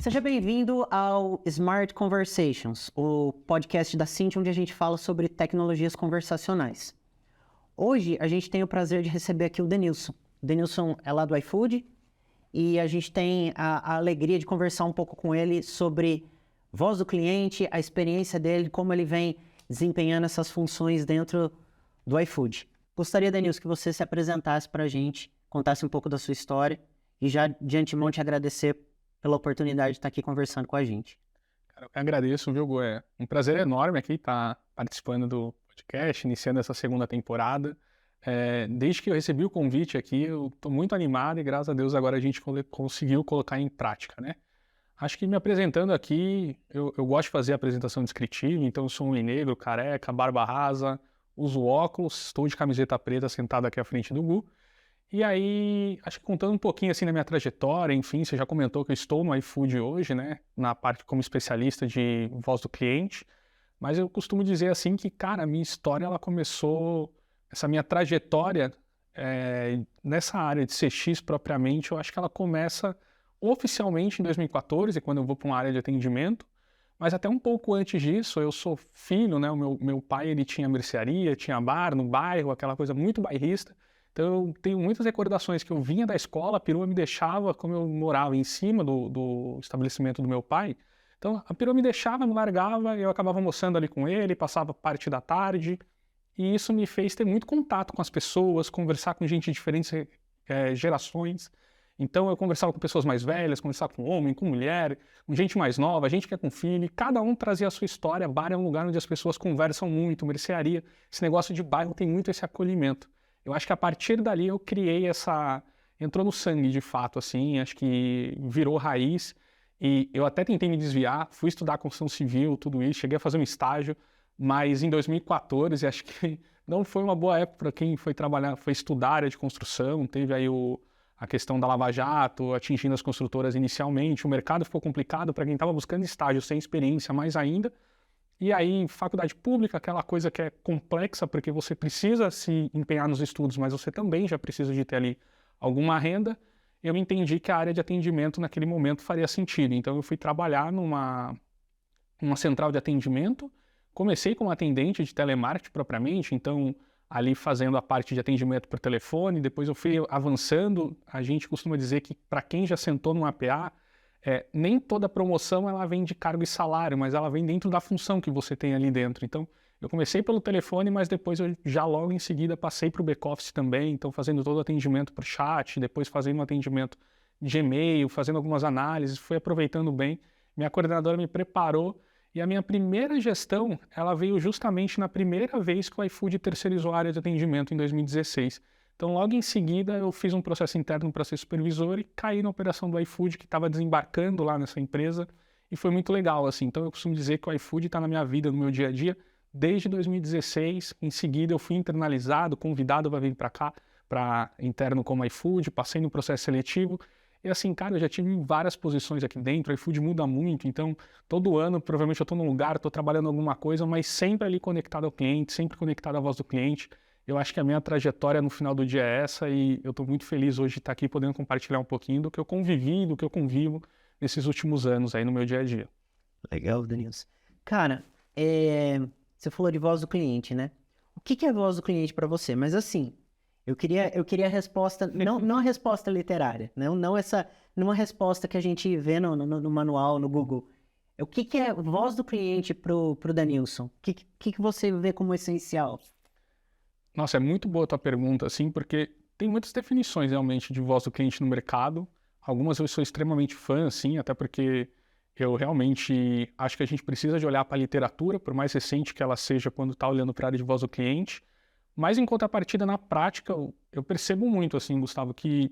Seja bem-vindo ao Smart Conversations, o podcast da Cinti, onde a gente fala sobre tecnologias conversacionais. Hoje a gente tem o prazer de receber aqui o Denilson. O Denilson é lá do iFood e a gente tem a alegria de conversar um pouco com ele sobre voz do cliente, a experiência dele, como ele vem desempenhando essas funções dentro do iFood. Gostaria, Denilson, que você se apresentasse para a gente, contasse um pouco da sua história e já de antemão te agradecer pela oportunidade de estar aqui conversando com a gente. Cara, eu agradeço, viu, Gu? É um prazer enorme aqui estar participando do podcast, iniciando essa segunda temporada. Desde que eu recebi o convite aqui, eu estou muito animado e, graças a Deus, agora a gente conseguiu colocar em prática, né? Acho que me apresentando aqui, eu gosto de fazer apresentação descritiva, então eu sou um homem negro, careca, barba rasa, uso óculos, estou de camiseta preta sentado aqui à frente do Gu. E aí, acho que contando um pouquinho assim da minha trajetória, enfim, você já comentou que eu estou no iFood hoje, né, na parte como especialista de voz do cliente, mas eu costumo dizer assim que, cara, a minha história, ela começou, essa minha trajetória nessa área de CX propriamente, eu acho que ela começa oficialmente em 2014, quando eu vou para uma área de atendimento, mas até um pouco antes disso, eu sou filho, né, o meu pai, ele tinha mercearia, tinha bar no bairro, aquela coisa muito bairrista. Então, eu tenho muitas recordações que eu vinha da escola, a perua me deixava, como eu morava em cima do estabelecimento do meu pai, então a perua me deixava, me largava, eu acabava almoçando ali com ele, passava parte da tarde, e isso me fez ter muito contato com as pessoas, conversar com gente de diferentes gerações. Então, eu conversava com pessoas mais velhas, conversava com homem, com mulher, com gente mais nova, gente que é com filho, e cada um trazia a sua história. Bar é um lugar onde as pessoas conversam muito, mercearia, esse negócio de bairro tem muito esse acolhimento. Eu acho que a partir dali eu criei essa... Entrou no sangue, de fato, assim, acho que virou raiz. E eu até tentei me desviar, fui estudar construção civil, tudo isso, cheguei a fazer um estágio, mas em 2014, acho que não foi uma boa época para quem foi trabalhar, foi estudar área de construção, teve aí a questão da Lava Jato, atingindo as construtoras inicialmente, o mercado ficou complicado para quem estava buscando estágio sem experiência mais ainda. E aí, faculdade pública, aquela coisa que é complexa, porque você precisa se empenhar nos estudos, mas você também já precisa de ter ali alguma renda. Eu entendi que a área de atendimento naquele momento faria sentido. Então, eu fui trabalhar numa central de atendimento. Comecei como atendente de telemarketing propriamente, então ali fazendo a parte de atendimento por telefone. Depois eu fui avançando. A gente costuma dizer que para quem já sentou num APA, nem toda promoção ela vem de cargo e salário, mas ela vem dentro da função que você tem ali dentro. Então, eu comecei pelo telefone, mas depois eu já logo em seguida passei para o back-office também, então fazendo todo o atendimento por chat, depois fazendo um atendimento de e-mail, fazendo algumas análises, fui aproveitando bem. Minha coordenadora me preparou e a minha primeira gestão, ela veio justamente na primeira vez que o iFood terceirizou a área de atendimento em 2016. Então, logo em seguida, eu fiz um processo interno para ser supervisor e caí na operação do iFood, que estava desembarcando lá nessa empresa, e foi muito legal, assim. Então, eu costumo dizer que o iFood está na minha vida, no meu dia a dia, desde 2016. Em seguida, eu fui internalizado, convidado para vir para cá, para interno como iFood, passei no processo seletivo. E assim, cara, eu já tive várias posições aqui dentro, o iFood muda muito, então todo ano, provavelmente eu estou num lugar, estou trabalhando alguma coisa, mas sempre ali conectado ao cliente, sempre conectado à voz do cliente. Eu acho que a minha trajetória no final do dia é essa e eu estou muito feliz hoje de estar aqui podendo compartilhar um pouquinho do que eu convivi, do que eu convivo nesses últimos anos aí no meu dia a dia. Legal, Denilson. Cara, você falou de voz do cliente, né? O que é voz do cliente para você? Mas assim, eu queria a resposta, não a resposta literária, não uma resposta que a gente vê no manual, no Google. O que é voz do cliente pro Denilson? O que você vê como essencial? Nossa, é muito boa a tua pergunta, assim, porque tem muitas definições realmente de voz do cliente no mercado. Algumas eu sou extremamente fã, assim, até porque eu realmente acho que a gente precisa de olhar para a literatura, por mais recente que ela seja quando está olhando para a área de voz do cliente. Mas em contrapartida, na prática, eu percebo muito, assim, Gustavo, que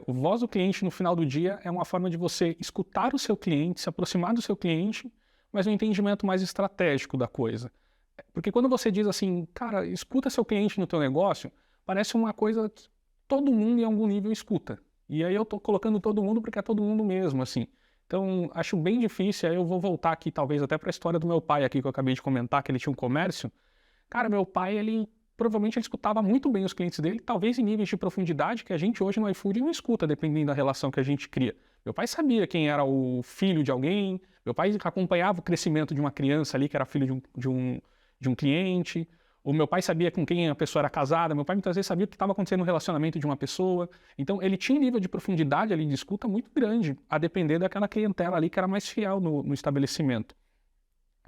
o voz do cliente no final do dia é uma forma de você escutar o seu cliente, se aproximar do seu cliente, mas um entendimento mais estratégico da coisa. Porque quando você diz assim, cara, escuta seu cliente no teu negócio, parece uma coisa que todo mundo em algum nível escuta. E aí eu tô colocando todo mundo porque é todo mundo mesmo, assim. Então, acho bem difícil, aí eu vou voltar aqui talvez até para a história do meu pai aqui que eu acabei de comentar, que ele tinha um comércio. Cara, meu pai, provavelmente ele escutava muito bem os clientes dele, talvez em níveis de profundidade que a gente hoje no iFood não escuta, dependendo da relação que a gente cria. Meu pai sabia quem era o filho de alguém, meu pai acompanhava o crescimento de uma criança ali que era filho de um cliente, o meu pai sabia com quem a pessoa era casada, meu pai muitas vezes sabia o que estava acontecendo no relacionamento de uma pessoa. Então ele tinha um nível de profundidade ali de escuta muito grande, a depender daquela clientela ali que era mais fiel no estabelecimento.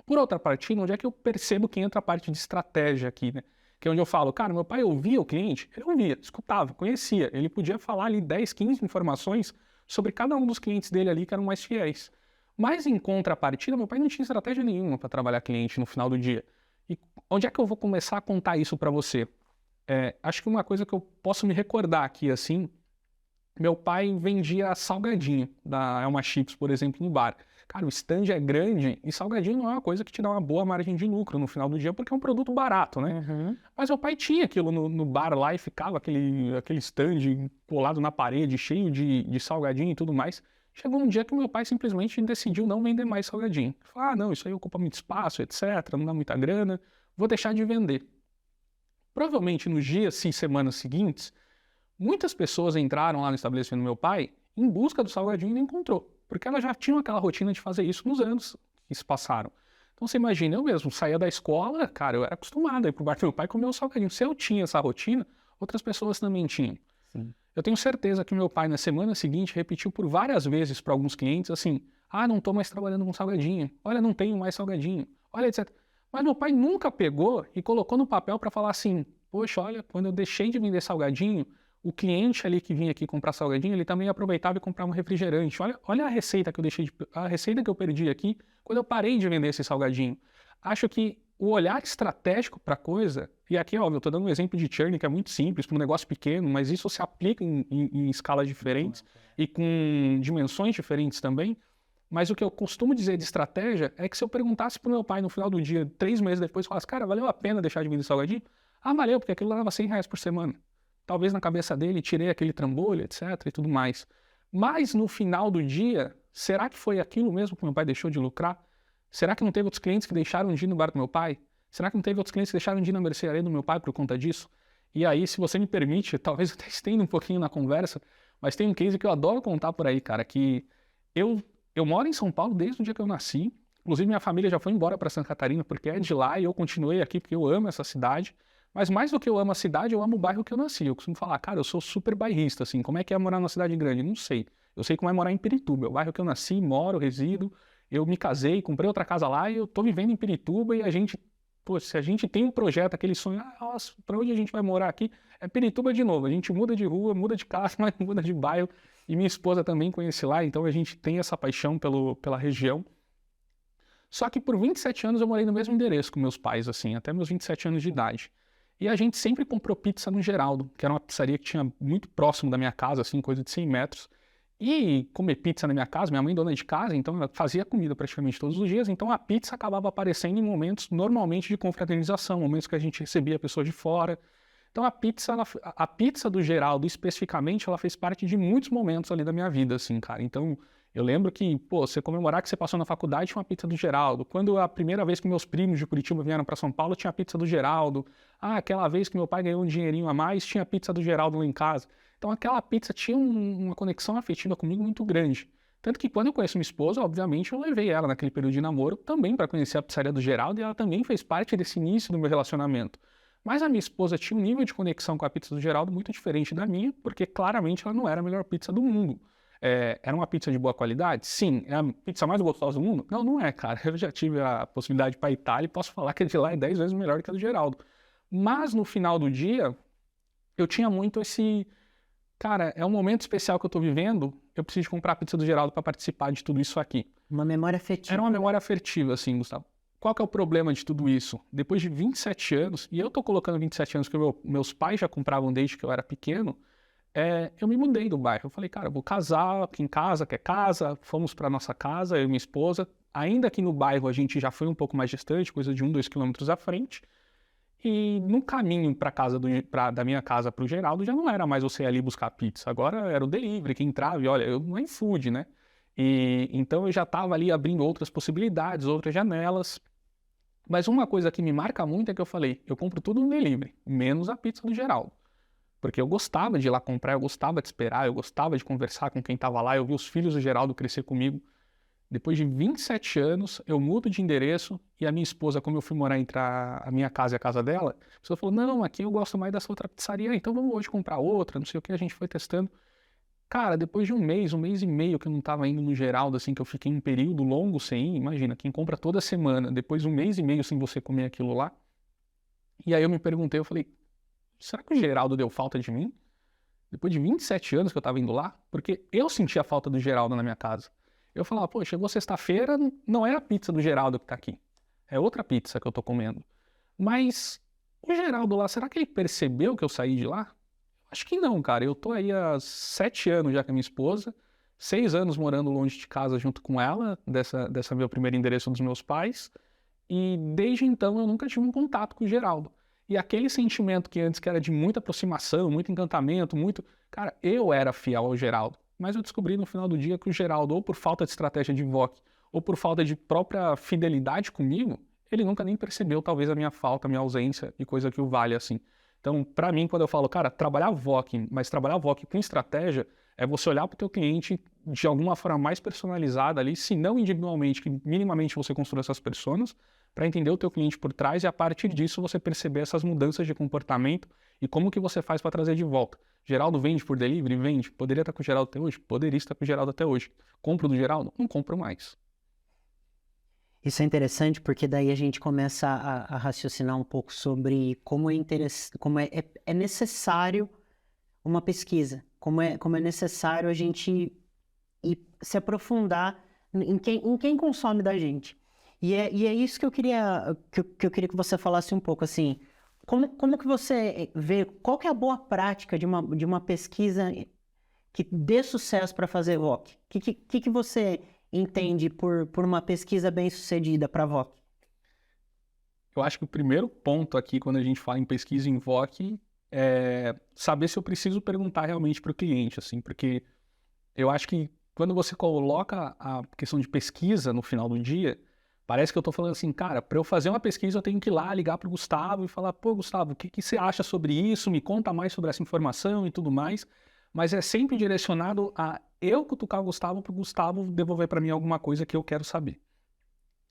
Por outra parte, onde é que eu percebo que entra a parte de estratégia aqui, né? Que é onde eu falo, cara, meu pai ouvia o cliente, ele ouvia, escutava, conhecia, ele podia falar ali 10, 15 informações sobre cada um dos clientes dele ali que eram mais fiéis. Mas em contrapartida, meu pai não tinha estratégia nenhuma para trabalhar cliente no final do dia. E onde é que eu vou começar a contar isso para você? Acho que uma coisa que eu posso me recordar aqui, assim, meu pai vendia salgadinho da Elma Chips, por exemplo, no bar. Cara, o stand é grande e salgadinho não é uma coisa que te dá uma boa margem de lucro no final do dia, porque é um produto barato, né? Uhum. Mas meu pai tinha aquilo no bar lá e ficava aquele stand colado na parede, cheio de salgadinho e tudo mais. Chegou um dia que meu pai simplesmente decidiu não vender mais salgadinho. Falou, não, isso aí ocupa muito espaço, etc., não dá muita grana, vou deixar de vender. Provavelmente nos dias e semanas seguintes, muitas pessoas entraram lá no estabelecimento do meu pai em busca do salgadinho e não encontrou, porque elas já tinham aquela rotina de fazer isso nos anos que se passaram. Então você imagina, eu mesmo saía da escola, cara, eu era acostumado a ir pro bar do meu pai comer o salgadinho. Se eu tinha essa rotina, outras pessoas também tinham. Sim. Eu tenho certeza que meu pai, na semana seguinte, repetiu por várias vezes para alguns clientes assim: ah, não estou mais trabalhando com salgadinho, olha, não tenho mais salgadinho, olha, etc. Mas meu pai nunca pegou e colocou no papel para falar assim: poxa, olha, quando eu deixei de vender salgadinho, o cliente ali que vinha aqui comprar salgadinho, ele também aproveitava e comprava um refrigerante. Olha a receita que eu a receita que eu perdi aqui quando eu parei de vender esse salgadinho. Acho que o olhar estratégico para a coisa, e aqui, óbvio, eu estou dando um exemplo de churn que é muito simples, para um negócio pequeno, mas isso se aplica em escalas diferentes e com dimensões diferentes também. Mas o que eu costumo dizer de estratégia é que se eu perguntasse para o meu pai no final do dia, 3 meses depois, falasse, cara, valeu a pena deixar de vender salgadinho? Ah, valeu, porque aquilo dava R$100 por semana. Talvez na cabeça dele tirei aquele trambolho, etc. e tudo mais. Mas no final do dia, será que foi aquilo mesmo que meu pai deixou de lucrar? Será que não teve outros clientes que deixaram de ir no bar do meu pai? Será que não teve outros clientes que deixaram de ir na mercearia do meu pai por conta disso? E aí, se você me permite, talvez eu até estenda um pouquinho na conversa, mas tem um case que eu adoro contar por aí, cara, que eu moro em São Paulo desde o dia que eu nasci. Inclusive, minha família já foi embora para Santa Catarina porque é de lá e eu continuei aqui porque eu amo essa cidade. Mas mais do que eu amo a cidade, eu amo o bairro que eu nasci. Eu costumo falar, cara, eu sou super bairrista, assim. Como é que é morar numa cidade grande? Não sei. Eu sei como é morar em Pirituba, é o bairro que eu nasci, moro, resido. Eu me casei, comprei outra casa lá e eu tô vivendo em Pirituba e a gente, pô, se a gente tem um projeto, aquele sonho, nossa, pra onde a gente vai morar aqui? É Pirituba de novo. A gente muda de rua, muda de casa, mas muda de bairro. E minha esposa também conhece lá, então a gente tem essa paixão pela região. Só que por 27 anos eu morei no mesmo endereço com meus pais, assim, até meus 27 anos de idade. E a gente sempre comprou pizza no Geraldo, que era uma pizzaria que tinha muito próximo da minha casa, assim, coisa de 100 metros. E comer pizza na minha casa, minha mãe dona de casa, então ela fazia comida praticamente todos os dias, então a pizza acabava aparecendo em momentos normalmente de confraternização, momentos que a gente recebia pessoas de fora. Então a pizza do Geraldo especificamente, ela fez parte de muitos momentos ali da minha vida, assim, cara. Então eu lembro que, pô, você comemorar que você passou na faculdade, tinha uma pizza do Geraldo. Quando a primeira vez que meus primos de Curitiba vieram para São Paulo, tinha a pizza do Geraldo. Ah, aquela vez que meu pai ganhou um dinheirinho a mais, tinha a pizza do Geraldo lá em casa. Então aquela pizza tinha uma conexão afetiva comigo muito grande. Tanto que quando eu conheci minha esposa, obviamente eu levei ela naquele período de namoro também para conhecer a pizzaria do Geraldo e ela também fez parte desse início do meu relacionamento. Mas a minha esposa tinha um nível de conexão com a pizza do Geraldo muito diferente da minha, porque claramente ela não era a melhor pizza do mundo. Era uma pizza de boa qualidade? Sim. É a pizza mais gostosa do mundo? Não, não é, cara. Eu já tive a possibilidade para a Itália e posso falar que a de lá é 10 vezes melhor que a do Geraldo. Mas no final do dia, eu tinha muito esse... Cara, é um momento especial que eu tô vivendo, eu preciso comprar a pizza do Geraldo para participar de tudo isso aqui. Uma memória afetiva. Era uma memória afetiva, assim, Gustavo. Qual que é o problema de tudo isso? Depois de 27 anos, e eu tô colocando 27 anos porque meus pais já compravam desde que eu era pequeno, eu me mudei do bairro. Eu falei, cara, eu vou casar aqui em casa, quer casa? Fomos para nossa casa, eu e minha esposa. Ainda que no bairro a gente já foi um pouco mais distante, coisa de 2 quilômetros à frente. E no caminho para casa da minha casa para o Geraldo já não era mais você ir ali buscar pizza. Agora era o delivery que entrava e olha, eu não é iFood, né? E então eu já estava ali abrindo outras possibilidades, outras janelas. Mas uma coisa que me marca muito é que eu falei, eu compro tudo no delivery, menos a pizza do Geraldo. Porque eu gostava de ir lá comprar, eu gostava de esperar, eu gostava de conversar com quem estava lá, eu vi os filhos do Geraldo crescer comigo. Depois de 27 anos, eu mudo de endereço e a minha esposa, como eu fui morar entre a minha casa e a casa dela, a pessoa falou, não, aqui eu gosto mais dessa outra pizzaria, então vamos hoje comprar outra, não sei o que, a gente foi testando. Cara, depois de um mês e meio que eu não estava indo no Geraldo, assim, que eu fiquei um período longo sem ir, imagina, quem compra toda semana, depois de um mês e meio sem você comer aquilo lá. E aí eu me perguntei, eu falei, será que o Geraldo deu falta de mim? Depois de 27 anos que eu estava indo lá, porque eu sentia a falta do Geraldo na minha casa. Eu falava, pô, chegou sexta-feira, não é a pizza do Geraldo que tá aqui. É outra pizza que eu tô comendo. Mas o Geraldo lá, será que ele percebeu que eu saí de lá? Acho que não, cara. Eu tô aí há 7 anos já com a minha esposa, 6 anos morando longe de casa junto com ela, dessa meu primeiro endereço dos meus pais, e desde então eu nunca tive um contato com o Geraldo. E aquele sentimento que antes que era de muita aproximação, muito encantamento, muito... Cara, eu era fiel ao Geraldo. Mas eu descobri no final do dia que o Geraldo, ou por falta de estratégia de invoque, ou por falta de própria fidelidade comigo, ele nunca nem percebeu talvez a minha falta, a minha ausência e coisa que o vale assim. Então, para mim, quando eu falo, cara, trabalhar VOC, mas trabalhar VOC com estratégia, é você olhar para o teu cliente de alguma forma mais personalizada ali, se não individualmente, que minimamente você construa essas personas, para entender o teu cliente por trás e a partir disso você perceber essas mudanças de comportamento e como que você faz para trazer de volta. Geraldo vende por delivery? Vende. Poderia estar com o Geraldo até hoje? Poderia estar com o Geraldo até hoje. Compro do Geraldo? Não compro mais. Isso é interessante porque daí a gente começa a raciocinar um pouco sobre como é necessário uma pesquisa, como é necessário a gente se aprofundar em quem consome da gente. E é isso que eu queria que você falasse um pouco, assim, como que você vê, qual que é a boa prática de uma pesquisa que dê sucesso para fazer VOC? O que você entende por uma pesquisa bem-sucedida para VOC? Eu acho que o primeiro ponto aqui, quando a gente fala em pesquisa em VOC, é saber se eu preciso perguntar realmente para o cliente, assim, porque eu acho que quando você coloca a questão de pesquisa no final do dia, parece que eu estou falando assim, cara, para eu fazer uma pesquisa eu tenho que ir lá ligar para o Gustavo e falar, pô, Gustavo, o que você acha sobre isso? Me conta mais sobre essa informação e tudo mais. Mas é sempre direcionado a eu cutucar o Gustavo para o Gustavo devolver para mim alguma coisa que eu quero saber.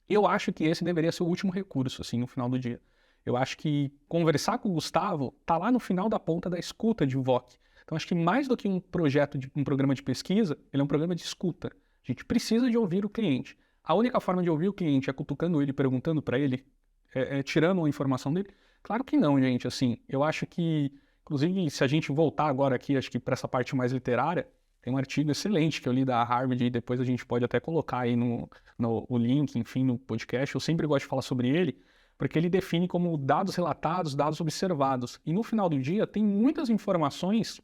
Eu acho que esse deveria ser o último recurso, assim, no final do dia. Eu acho que conversar com o Gustavo tá lá no final da ponta da escuta de VOC. Então, acho que mais do que um projeto, um programa de pesquisa, ele é um programa de escuta. A gente precisa de ouvir o cliente. A única forma de ouvir o cliente é cutucando ele, perguntando para ele, tirando a informação dele? Claro que não, gente. Assim, eu acho que, inclusive, se a gente voltar agora aqui, acho que para essa parte mais literária, tem um artigo excelente que eu li da Harvard e depois a gente pode até colocar aí o link, enfim, no podcast. Eu sempre gosto de falar sobre ele, porque ele define como dados relatados, dados observados. E no final do dia, tem muitas informações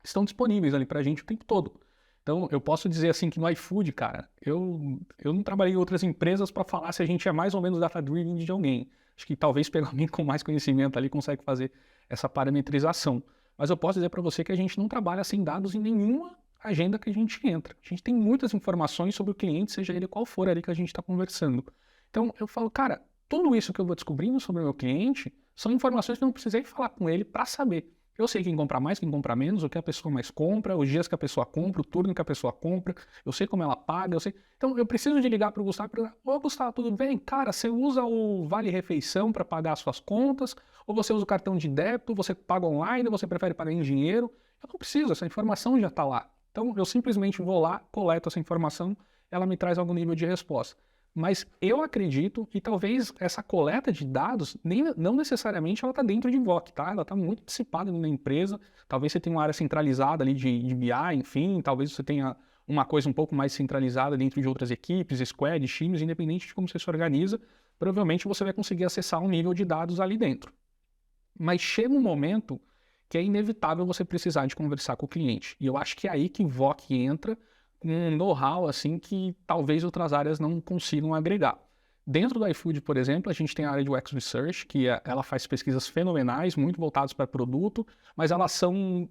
que estão disponíveis ali para a gente o tempo todo. Então, eu posso dizer assim que no iFood, cara, eu não trabalhei em outras empresas para falar se a gente é mais ou menos data-driven de alguém. Acho que talvez pegar alguém com mais conhecimento ali consegue fazer essa parametrização. Mas eu posso dizer para você que a gente não trabalha sem dados em nenhuma agenda que a gente entra. A gente tem muitas informações sobre o cliente, seja ele qual for ali que a gente está conversando. Então, eu falo, cara, tudo isso que eu vou descobrindo sobre o meu cliente são informações que eu não precisei falar com ele para saber. Eu sei quem compra mais, quem compra menos, o que a pessoa mais compra, os dias que a pessoa compra, o turno que a pessoa compra, eu sei como ela paga, eu sei... Então, eu preciso de ligar para o Gustavo e perguntar, ô Gustavo, tudo bem? Cara, você usa o Vale Refeição para pagar as suas contas? Ou você usa o cartão de débito, você paga online, você prefere pagar em dinheiro? Eu não preciso, essa informação já está lá. Então, eu simplesmente vou lá, coleto essa informação, ela me traz algum nível de resposta. Mas eu acredito que talvez essa coleta de dados, não necessariamente ela está dentro de VOC, tá? Ela está muito dissipada na empresa. Talvez você tenha uma área centralizada ali de BI, enfim, talvez você tenha uma coisa um pouco mais centralizada dentro de outras equipes, squads, times, independente de como você se organiza, provavelmente você vai conseguir acessar um nível de dados ali dentro. Mas chega um momento que é inevitável você precisar de conversar com o cliente. E eu acho que é aí que VOC entra com um know-how assim que talvez outras áreas não consigam agregar. Dentro do iFood, por exemplo, a gente tem a área de UX Research, que ela faz pesquisas fenomenais, muito voltadas para produto, mas elas são,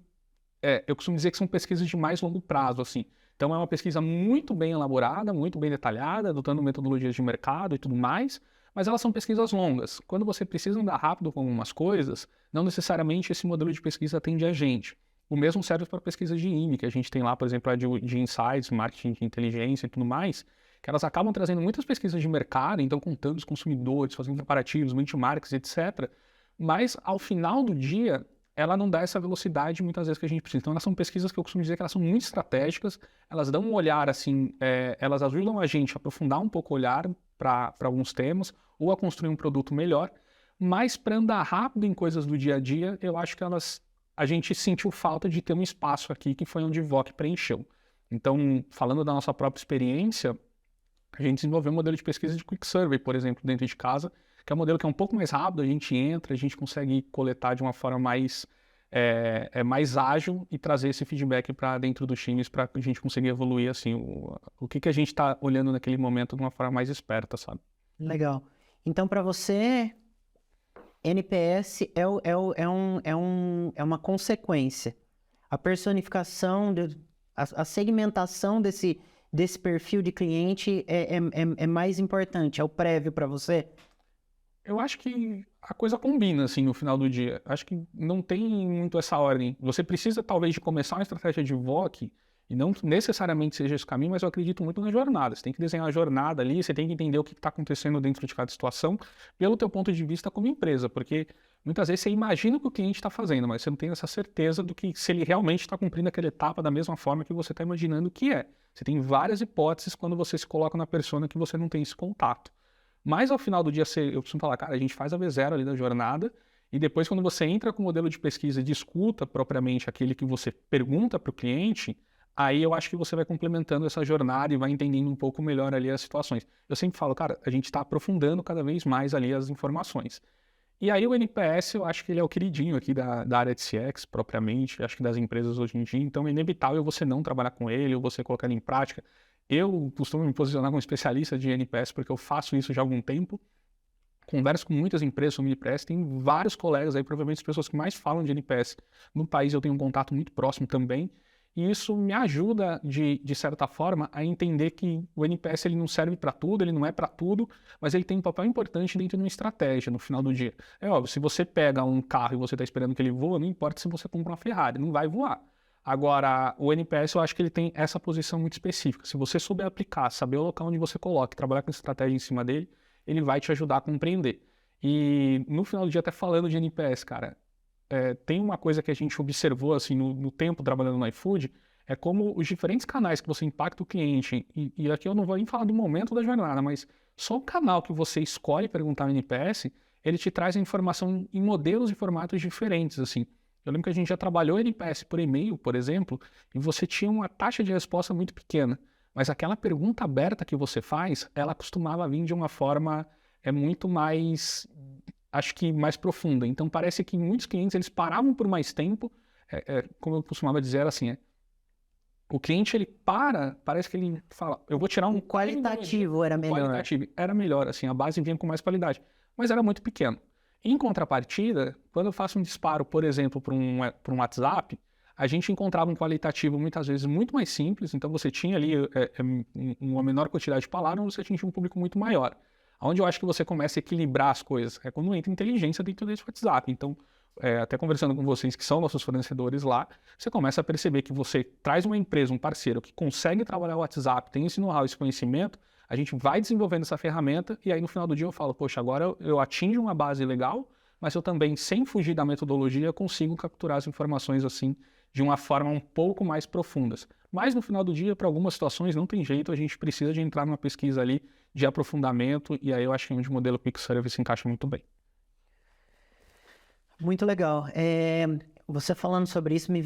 eu costumo dizer que são pesquisas de mais longo prazo, assim. Então é uma pesquisa muito bem elaborada, muito bem detalhada, adotando metodologias de mercado e tudo mais, mas elas são pesquisas longas. Quando você precisa andar rápido com algumas coisas, não necessariamente esse modelo de pesquisa atende a gente. O mesmo serve para pesquisas de IME, que a gente tem lá, por exemplo, a de insights, marketing de inteligência e tudo mais, que elas acabam trazendo muitas pesquisas de mercado, então contando os consumidores, fazendo comparativos, benchmarks, etc. Mas, ao final do dia, ela não dá essa velocidade muitas vezes que a gente precisa. Então, elas são pesquisas que eu costumo dizer que elas são muito estratégicas, elas dão um olhar, assim, elas ajudam a gente a aprofundar um pouco o olhar para alguns temas, ou a construir um produto melhor, mas para andar rápido em coisas do dia a dia, eu acho que a gente sentiu falta de ter um espaço aqui que foi onde o VOC preencheu. Então, falando da nossa própria experiência, a gente desenvolveu um modelo de pesquisa de Quick Survey, por exemplo, dentro de casa, que é um modelo que é um pouco mais rápido, a gente entra, a gente consegue coletar de uma forma mais ágil e trazer esse feedback para dentro dos times para a gente conseguir evoluir assim, o que a gente está olhando naquele momento de uma forma mais esperta, sabe? Legal. Então, para você, NPS é uma consequência. A personificação, a segmentação desse perfil de cliente é mais importante, é o prévio para você? Eu acho que a coisa combina, assim, no final do dia. Acho que não tem muito essa ordem. Você precisa, talvez, de começar uma estratégia de VOC, e não necessariamente seja esse caminho, mas eu acredito muito na jornada. Você tem que desenhar a jornada ali, você tem que entender o que está acontecendo dentro de cada situação, pelo teu ponto de vista como empresa, porque muitas vezes você imagina o que o cliente está fazendo, mas você não tem essa certeza do que se ele realmente está cumprindo aquela etapa da mesma forma que você está imaginando que é. Você tem várias hipóteses quando você se coloca na persona que você não tem esse contato. Mas ao final do dia, eu costumo falar, cara, a gente faz a V0 ali da jornada, e depois quando você entra com o modelo de pesquisa de escuta, propriamente aquele que você pergunta para o cliente, aí eu acho que você vai complementando essa jornada e vai entendendo um pouco melhor ali as situações. Eu sempre falo, cara, a gente está aprofundando cada vez mais ali as informações. E aí o NPS, eu acho que ele é o queridinho aqui da área de CX, propriamente, acho que das empresas hoje em dia, então é inevitável você não trabalhar com ele, ou você colocar ele em prática. Eu costumo me posicionar como especialista de NPS, porque eu faço isso já há algum tempo, converso com muitas empresas sobre NPS, tem vários colegas aí, provavelmente as pessoas que mais falam de NPS no país, eu tenho um contato muito próximo também, e isso me ajuda, de certa forma, a entender que o NPS ele não serve para tudo, ele não é para tudo, mas ele tem um papel importante dentro de uma estratégia no final do dia. É óbvio, se você pega um carro e você está esperando que ele voe, não importa se você compra uma Ferrari, não vai voar. Agora, o NPS eu acho que ele tem essa posição muito específica. Se você souber aplicar, saber o local onde você coloca, trabalhar com estratégia em cima dele, ele vai te ajudar a compreender. E no final do dia, até falando de NPS, cara, tem uma coisa que a gente observou assim, no tempo trabalhando no iFood, é como os diferentes canais que você impacta o cliente, e aqui eu não vou nem falar do momento da jornada, mas só o canal que você escolhe perguntar no NPS, ele te traz a informação em modelos e formatos diferentes, assim. Eu lembro que a gente já trabalhou NPS por e-mail, por exemplo, e você tinha uma taxa de resposta muito pequena, mas aquela pergunta aberta que você faz, ela costumava vir de uma forma muito mais, acho que mais profunda. Então parece que muitos clientes eles paravam por mais tempo, como eu costumava dizer assim, o cliente ele parece que ele fala, eu vou tirar um qualitativo era melhor. Qualitativo era melhor, assim, a base vinha com mais qualidade, mas era muito pequeno. Em contrapartida, quando eu faço um disparo, por exemplo, para um WhatsApp, a gente encontrava um qualitativo muitas vezes muito mais simples, então você tinha ali uma menor quantidade de palavras, você atingia um público muito maior. Onde eu acho que você começa a equilibrar as coisas é quando entra inteligência dentro desse WhatsApp. Então, até conversando com vocês que são nossos fornecedores lá, você começa a perceber que você traz uma empresa, um parceiro que consegue trabalhar o WhatsApp, tem esse know-how, esse conhecimento, a gente vai desenvolvendo essa ferramenta e aí no final do dia eu falo, poxa, agora eu atingo uma base legal, mas eu também, sem fugir da metodologia, consigo capturar as informações assim de uma forma um pouco mais profundas. Mas no final do dia, para algumas situações, não tem jeito, a gente precisa de entrar numa pesquisa ali de aprofundamento, e aí eu acho que onde o modelo Quick Survey se encaixa muito bem. Muito legal. Você falando sobre isso me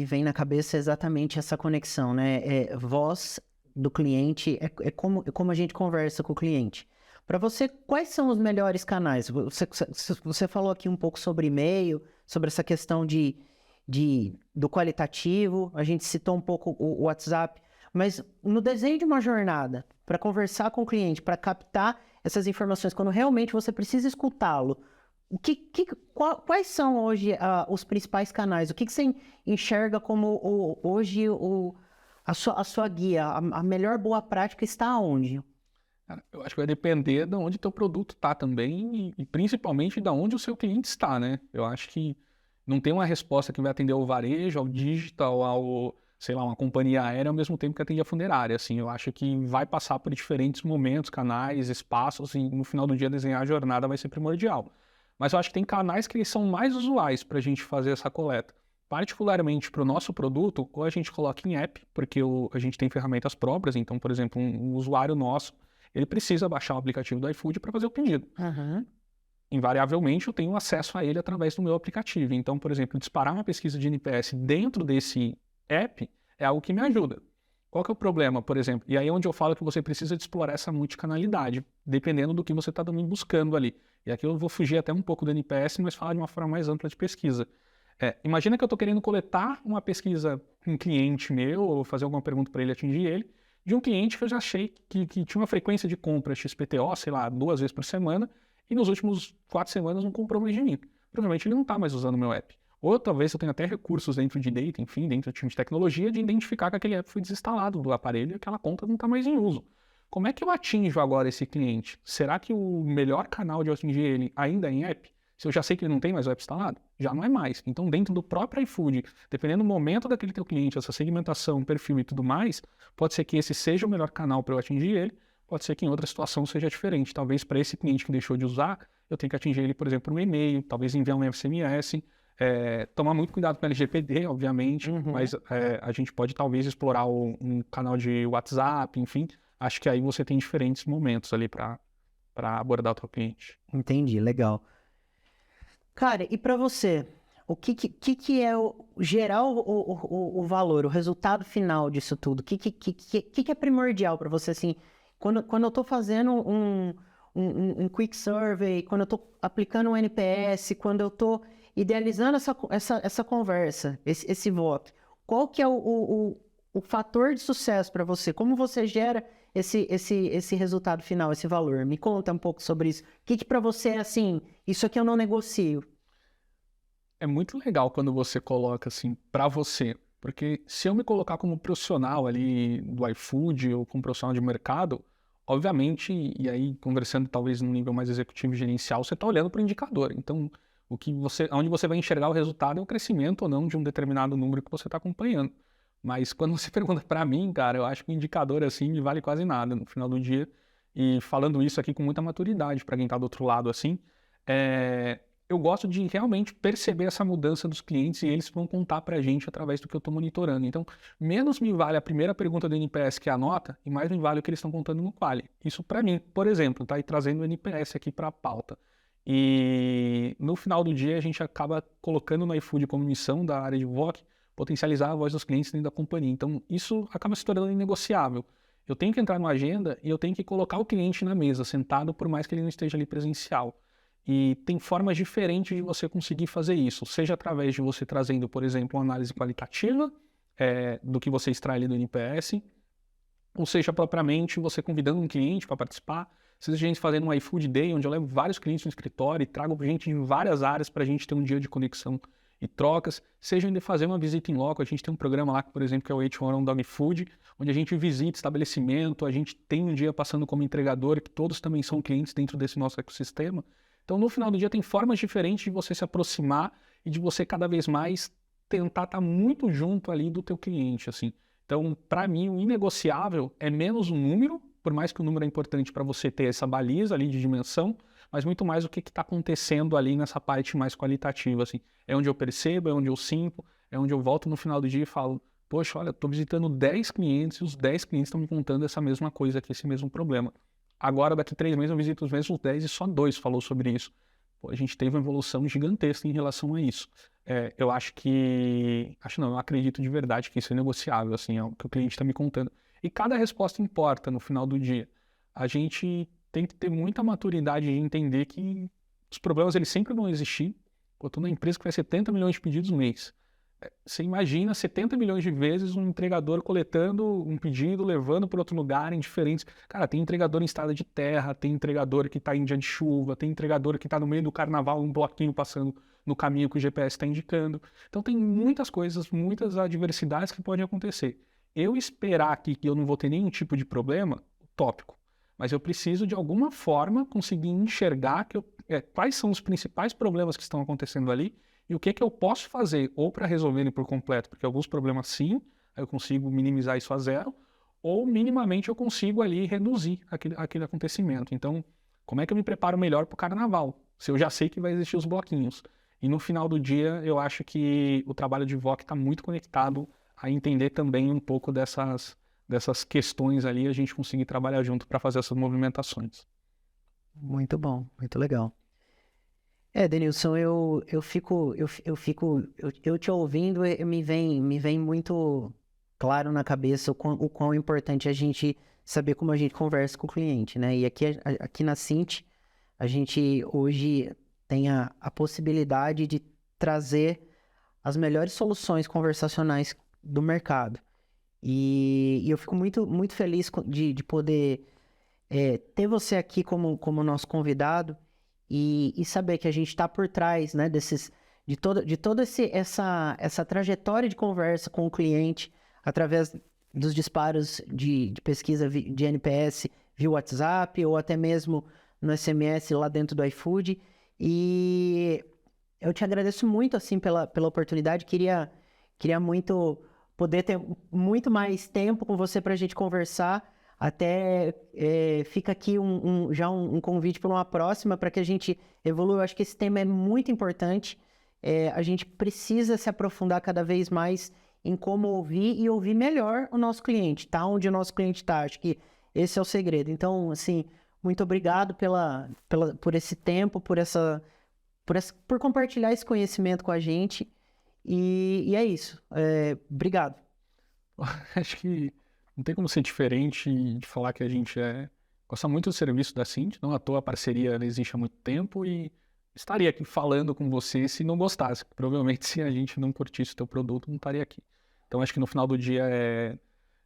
vem na cabeça exatamente essa conexão, né? Voz do cliente, como a gente conversa com o cliente. Para você, quais são os melhores canais? Você falou aqui um pouco sobre e-mail, sobre essa questão do qualitativo, a gente citou um pouco o WhatsApp, mas no desenho de uma jornada, para conversar com o cliente, para captar essas informações, quando realmente você precisa escutá-lo, quais são hoje os principais canais? O que você enxerga como hoje a sua guia? A melhor boa prática está onde? Cara, eu acho que vai depender de onde teu produto está também e principalmente de onde o seu cliente está, né? Eu acho que não tem uma resposta que vai atender ao varejo, ao digital, ao, sei lá, uma companhia aérea ao mesmo tempo que atende a funerária, assim. Eu acho que vai passar por diferentes momentos, canais, espaços e no final do dia desenhar a jornada vai ser primordial. Mas eu acho que tem canais que são mais usuais para a gente fazer essa coleta. Particularmente para o nosso produto, ou a gente coloca em app, porque a gente tem ferramentas próprias, então, por exemplo, um usuário nosso ele precisa baixar o aplicativo do iFood para fazer o pedido. Uhum. Invariavelmente, eu tenho acesso a ele através do meu aplicativo. Então, por exemplo, disparar uma pesquisa de NPS dentro desse app é algo que me ajuda. Qual que é o problema, por exemplo? E aí é onde eu falo que você precisa de explorar essa multicanalidade, dependendo do que você está também buscando ali. E aqui eu vou fugir até um pouco do NPS, mas falar de uma forma mais ampla de pesquisa. Imagina que eu estou querendo coletar uma pesquisa com um cliente meu, ou fazer alguma pergunta para ele, atingir ele, de um cliente que eu já achei que tinha uma frequência de compra XPTO, sei lá, 2 vezes por semana, e nos últimos 4 semanas não comprou mais de mim. Provavelmente ele não está mais usando o meu app. Ou talvez eu tenha até recursos dentro de data, enfim, dentro do time de tecnologia, de identificar que aquele app foi desinstalado do aparelho e aquela conta não está mais em uso. Como é que eu atinjo agora esse cliente? Será que o melhor canal de eu atingir ele ainda é em app? Se eu já sei que ele não tem mais o app instalado, já não é mais. Então, dentro do próprio iFood, dependendo do momento daquele teu cliente, essa segmentação, perfil e tudo mais, pode ser que esse seja o melhor canal para eu atingir ele, pode ser que em outra situação seja diferente. Talvez para esse cliente que deixou de usar, eu tenho que atingir ele, por exemplo, por um e-mail, talvez enviar um SMS, tomar muito cuidado com o LGPD, obviamente, mas a gente pode talvez explorar um canal de WhatsApp, enfim. Acho que aí você tem diferentes momentos ali para abordar o teu cliente. Entendi, legal. Cara, e para você, o que é gerar o valor, o resultado final disso tudo? O que é primordial para você, assim, quando eu estou fazendo um quick survey, quando eu estou aplicando um NPS, quando eu estou idealizando essa conversa, esse voto, qual que é o fator de sucesso para você? Como você gera esse resultado final, esse valor? Me conta um pouco sobre isso. O que para você é assim, isso aqui eu não negocio? É muito legal quando você coloca assim para você, porque se eu me colocar como profissional ali do iFood ou como profissional de mercado, obviamente, e aí conversando talvez num nível mais executivo e gerencial, você está olhando para o indicador. Então, onde você vai enxergar o resultado é o crescimento ou não de um determinado número que você está acompanhando. Mas quando você pergunta para mim, cara, eu acho que o indicador assim me vale quase nada no final do dia. E falando isso aqui com muita maturidade para quem está do outro lado assim, eu gosto de realmente perceber essa mudança dos clientes e eles vão contar para a gente através do que eu estou monitorando. Então, menos me vale a primeira pergunta do NPS, que é a nota, e mais me vale o que eles estão contando no Quali. Isso para mim, por exemplo, tá aí trazendo o NPS aqui para a pauta. E no final do dia, a gente acaba colocando no iFood como missão da área de VOC potencializar a voz dos clientes dentro da companhia. Então, isso acaba se tornando inegociável. Eu tenho que entrar numa agenda e eu tenho que colocar o cliente na mesa, sentado, por mais que ele não esteja ali presencial. E tem formas diferentes de você conseguir fazer isso, seja através de você trazendo, por exemplo, uma análise qualitativa do que você extrai ali do NPS, ou seja, propriamente você convidando um cliente para participar, seja a gente fazendo um iFood Day, onde eu levo vários clientes no escritório e trago gente de várias áreas para a gente ter um dia de conexão e trocas, seja ainda fazer uma visita em loco. A gente tem um programa lá, por exemplo, que é o H1 on Dog Food, onde a gente visita estabelecimento, a gente tem um dia passando como entregador, que todos também são clientes dentro desse nosso ecossistema. Então, no final do dia, tem formas diferentes de você se aproximar e de você cada vez mais tentar estar muito junto ali do teu cliente, assim. Então, para mim, o inegociável é menos o número, por mais que o número é importante para você ter essa baliza ali de dimensão, mas muito mais o que está acontecendo ali nessa parte mais qualitativa, assim. É onde eu percebo, é onde eu sinto, é onde eu volto no final do dia e falo, poxa, olha, estou visitando 10 clientes e os 10 clientes estão me contando essa mesma coisa aqui, esse mesmo problema. Agora, daqui 3 meses, eu visito os mesmos 10 e só 2 falou sobre isso. Pô, a gente teve uma evolução gigantesca em relação a isso. Eu acho que... Acho não, eu acredito de verdade que isso é negociável, assim, é o que o cliente está me contando. E cada resposta importa no final do dia. A gente tem que ter muita maturidade de entender que os problemas eles sempre vão existir. Eu estou numa empresa que faz 70 milhões de pedidos no mês. Você imagina 70 milhões de vezes um entregador coletando um pedido, levando para outro lugar em diferentes... Cara, tem entregador em estrada de terra, tem entregador que está em dia de chuva, tem entregador que está no meio do carnaval, um bloquinho passando no caminho que o GPS está indicando. Então tem muitas coisas, muitas adversidades que podem acontecer. Eu esperar aqui que eu não vou ter nenhum tipo de problema, utópico. mas eu preciso de alguma forma conseguir enxergar quais são os principais problemas que estão acontecendo ali e o que que eu posso fazer ou para resolver ele por completo, porque alguns problemas sim, eu consigo minimizar isso a zero, ou minimamente eu consigo ali reduzir aquele acontecimento. Então, como é que eu me preparo melhor para o carnaval? Se eu já sei que vai existir os bloquinhos. E no final do dia, eu acho que o trabalho de VOC está muito conectado a entender também um pouco dessas questões ali, a gente conseguir trabalhar junto para fazer essas movimentações. Muito bom, muito legal. Denilson, eu te ouvindo, me vem muito claro na cabeça o quão importante é a gente saber como a gente conversa com o cliente, né? E aqui na Cint, a gente hoje tem a possibilidade de trazer as melhores soluções conversacionais do mercado. E eu fico muito feliz de poder ter você aqui como nosso convidado e saber que a gente está por trás, né, de toda essa trajetória de conversa com o cliente através dos disparos de pesquisa de NPS via WhatsApp ou até mesmo no SMS lá dentro do iFood. E eu te agradeço muito assim pela oportunidade. Queria muito poder ter muito mais tempo com você para a gente conversar. Até fica aqui já um convite para uma próxima, para que a gente evolua. Eu acho que esse tema é muito importante. A gente precisa se aprofundar cada vez mais em como ouvir e ouvir melhor o nosso cliente, tá? Onde o nosso cliente está. Acho que esse é o segredo. Então, assim, muito obrigado por esse tempo, por compartilhar esse conhecimento com a gente. E é isso. Obrigado. Acho que não tem como ser diferente de falar que a gente gosta muito do serviço da Cint, não à toa a parceria existe há muito tempo e estaria aqui falando com você se não gostasse. Provavelmente se a gente não curtisse o teu produto, não estaria aqui. Então acho que no final do dia é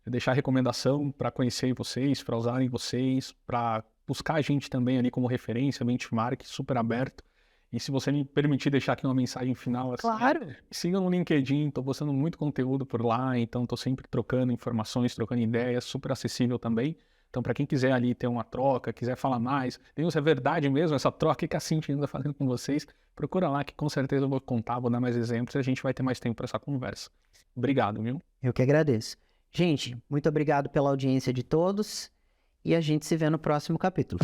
deixar recomendação para conhecer vocês, para usarem vocês, para buscar a gente também ali como referência, benchmark, super aberto. E se você me permitir deixar aqui uma mensagem final, assim, Claro. me siga no LinkedIn, estou postando muito conteúdo por lá, então estou sempre trocando informações, trocando ideias, super acessível também. Então, para quem quiser ali ter uma troca, quiser falar mais, Deus, é verdade mesmo essa troca que a Cint anda fazendo com vocês, procura lá que com certeza eu vou contar, vou dar mais exemplos e a gente vai ter mais tempo para essa conversa. Obrigado, viu? Eu que agradeço. Gente, muito obrigado pela audiência de todos e a gente se vê no próximo capítulo.